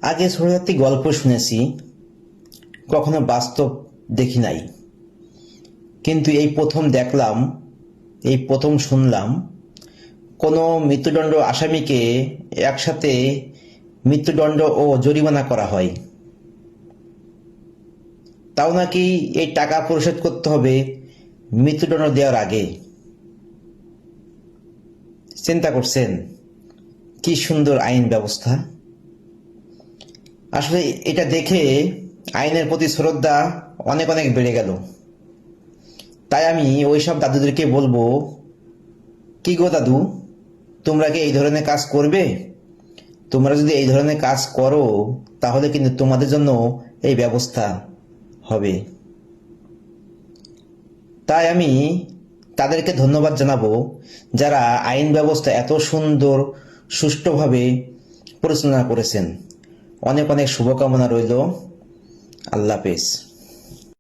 আগে ছোটদের গল্প শুনেছি, কখনো বাস্তব দেখি নাই। কিন্তু এই প্রথম দেখলাম, এই প্রথম শুনলাম কোনো মৃত্যুদণ্ড আসামিকে একসাথে মৃত্যুদণ্ড ও জরিমানা করা হয়। তাও নাকি এই টাকা পরিশোধ করতে হবে মৃত্যুদণ্ড দেওয়ার আগে। চিন্তা করছেন কি সুন্দর আইন ব্যবস্থা। আসলে এটা দেখে আইনের প্রতি শ্রদ্ধা অনেক অনেক বেড়ে গেল। তাই আমি ওইসব দাদুদেরকে বলবো, কি গো দাদু, তোমরা কি এই ধরনের কাজ করবে? তোমরা যদি এই ধরনের কাজ করো তাহলে কিন্তু তোমাদের জন্য এই ব্যবস্থা হবে। তাই আমি তাদেরকে ধন্যবাদ জানাবো যারা আইন ব্যবস্থা এত সুন্দর সুষ্ঠুভাবে পরিচালনা করেছেন। অনেক অনেক শুভকামনা রইল। আল্লাহ হাফেজ।